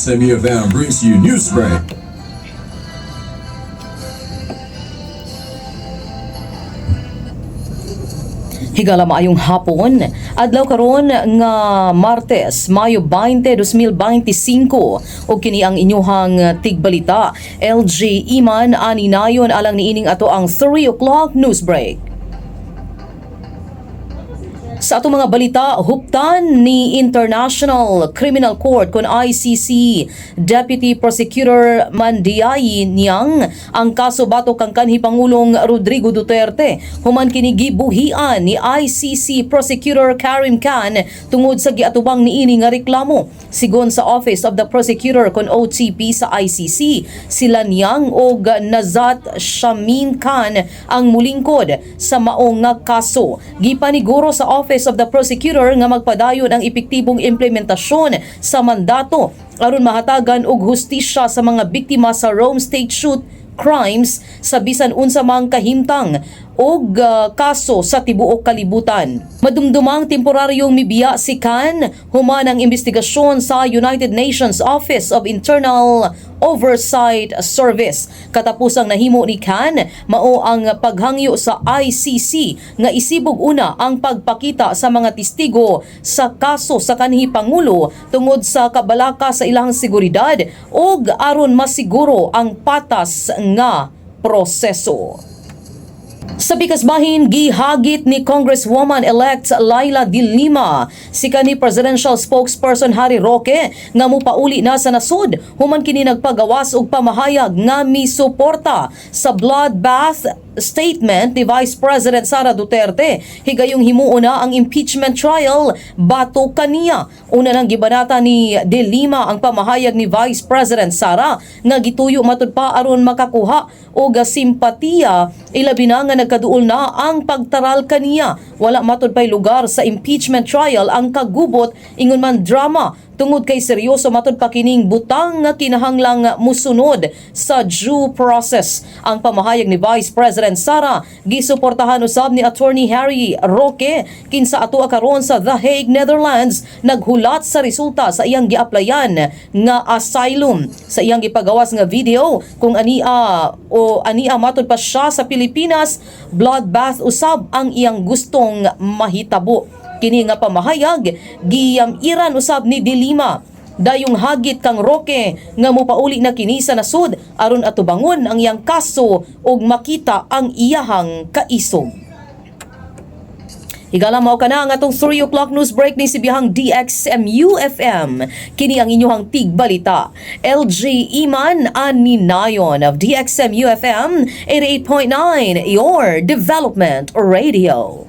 DXMUFM brings you Newsbreak. Higala maayong hapon, adlaw karon nga Martes, Mayo 20, 2025 o kini ang inyuhang tigbalita. LJ Iman aninayon alang niining ato ang 3 o'clock news break. Sa atong mga balita, huptan ni International Criminal Court kun ICC Deputy Prosecutor mandiyayi niyang ang kaso batok kang kanhi Pangulong Rodrigo Duterte. Human kini gibuhian ni ICC Prosecutor Karim Khan tungod sa giatubang niini nga reklamo. Sigon sa Office of the Prosecutor kun OTP sa ICC, sila niyang og Nazat Shamin Khan ang mulingkod sa maong nga kaso. Gipaniguro sa Office of the Prosecutor nga magpadayon ang epektibong implementasyon sa mandato aron mahatagan og hustisya sa mga biktima sa Rome State shoot crimes sa bisan unsa mang kahimtang og kaso sa tibuok kalibutan. Madumdumang temporaryong mibiya si Khan human ang investigasyon sa United Nations Office of Internal Oversight Service. Katapusang nahimo ni Khan, mao ang paghangyo sa ICC nga isibog una ang pagpakita sa mga testigo sa kaso sa kanhi Pangulo tungod sa kabalaka sa ilang seguridad ug aron masiguro ang patas nga proseso. Sa Bikasbahin, gihagit ni Congresswoman-elect Laila de Lima si kanhi Presidential Spokesperson Harry Roque nga mupauli na sa nasud human kini nagpagawas og pamahayag nga misuporta sa bloodbath statement ni Vice President Sara Duterte. Higayong himuo na ang impeachment trial bato kaniya. Una nang gibanata ni De Lima ang pamahayag ni Vice President Sara nga gituyo matud pa aron makakuha og simpatiya ilabi na nga nagkaduol na ang pagtaral kaniya. Wala matud pay lugar sa impeachment trial ang kagubot ingon man drama tungod kay seryoso matud pa kining butang nga kinahanglang musunod sa due process. Ang pamahayag ni Vice President Sara gisuportahan usab ni Attorney Harry Roque kinsa atua karon sa The Hague, Netherlands naghulat sa resulta sa iyang giaplayan nga asylum. Sa iyang gipagawas nga video kung ania matud pa siya sa Pilipinas, bloodbath usab ang iyang gustong mahitabo. Kini nga pamahayag giyam-iran usab ni De Lima. Dayong hagit kang Roque nga mopauli na kini sa nasud aron atubangon ang iyang kaso ug makita ang iyahang kaisog. Higala mao kana ang atong 3 o'clock news break ni sibihang DXMUFM. Kini ang inyong tigbalita. LJ Iman aninayon of DXMUFM 88.9, your development radio.